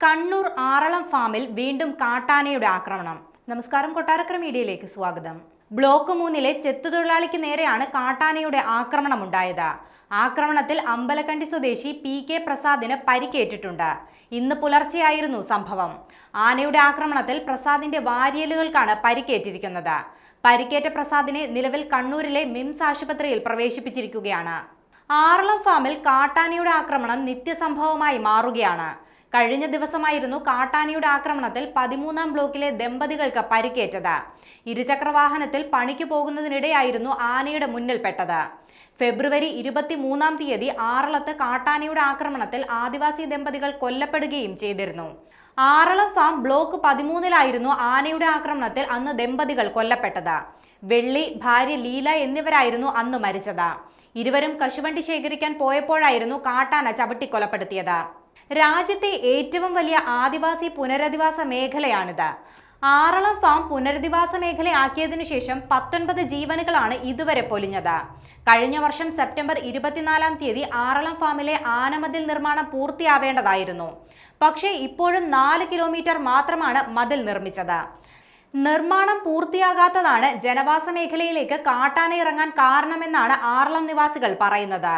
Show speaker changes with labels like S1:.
S1: കണ്ണൂർ ആറളം ഫാമിൽ വീണ്ടും കാട്ടാനയുടെ ആക്രമണം. നമസ്കാരം, കൊട്ടാരക്കര മീഡിയയിലേക്ക് സ്വാഗതം. ബ്ലോക്ക് 3-ലെ ചെത്തുതൊഴിലാളിക്ക് നേരെയാണ് കാട്ടാനയുടെ ആക്രമണമുണ്ടായത്. ആക്രമണത്തിൽ അമ്പലക്കണ്ടി സ്വദേശി PK പ്രസാദിന് പരിക്കേറ്റിട്ടുണ്ട്. ഇന്ന് പുലർച്ചെയായിരുന്നു സംഭവം. ആനയുടെ ആക്രമണത്തിൽ പ്രസാദിന്റെ വാരിയലുകൾക്കാണ് പരിക്കേറ്റിരിക്കുന്നത്. പരിക്കേറ്റ പ്രസാദിനെ നിലവിൽ കണ്ണൂരിലെ മിംസ് ആശുപത്രിയിൽ പ്രവേശിപ്പിച്ചിരിക്കുകയാണ്. ആറളം ഫാമിൽ കാട്ടാനയുടെ ആക്രമണം നിത്യസംഭവമായി മാറുകയാണ്. കഴിഞ്ഞ ദിവസമായിരുന്നു കാട്ടാനയുടെ ആക്രമണത്തിൽ 13-ാം ബ്ലോക്കിലെ ദമ്പതികൾക്ക് പരിക്കേറ്റത്. ഇരുചക്രവാഹനത്തിൽ പണിക്ക് പോകുന്നതിനിടെയായിരുന്നു ആനയുടെ മുന്നിൽപ്പെട്ടത്. ഫെബ്രുവരി 23-ാം തീയതി ആറളത്ത് കാട്ടാനയുടെ ആക്രമണത്തിൽ ആദിവാസി ദമ്പതികൾ കൊല്ലപ്പെടുകയും ചെയ്തിരുന്നു. ആറളം ഫാം ബ്ലോക്ക് 13-ലായിരുന്നു ആനയുടെ ആക്രമണത്തിൽ അന്ന് ദമ്പതികൾ കൊല്ലപ്പെട്ടത്. വെള്ളി, ഭാര്യ ലീല എന്നിവരായിരുന്നു അന്ന് മരിച്ചത്. ഇരുവരും കശുവണ്ടി ശേഖരിക്കാൻ പോയപ്പോഴായിരുന്നു കാട്ടാന ചവിട്ടിക്കൊലപ്പെടുത്തിയത്. രാജ്യത്തെ ഏറ്റവും വലിയ ആദിവാസി പുനരധിവാസ മേഖലയാണിത്. ആറളം ഫാം പുനരധിവാസ മേഖലയാക്കിയതിനു ശേഷം 19 ജീവനുകളാണ് ഇതുവരെ പൊലിഞ്ഞത്. കഴിഞ്ഞ വർഷം സെപ്റ്റംബർ 24-ാം തീയതി ആറളം ഫാമിലെ ആനമതിൽ നിർമ്മാണം പൂർത്തിയാവേണ്ടതായിരുന്നു. പക്ഷേ ഇപ്പോഴും 4 കിലോമീറ്റർ മാത്രമാണ് മതിൽ നിർമ്മിച്ചത്. നിർമ്മാണം പൂർത്തിയാകാത്തതാണ് ജനവാസ മേഖലയിലേക്ക് കാട്ടാന ഇറങ്ങാൻ കാരണമെന്നാണ് ആറളം നിവാസികൾ പറയുന്നത്.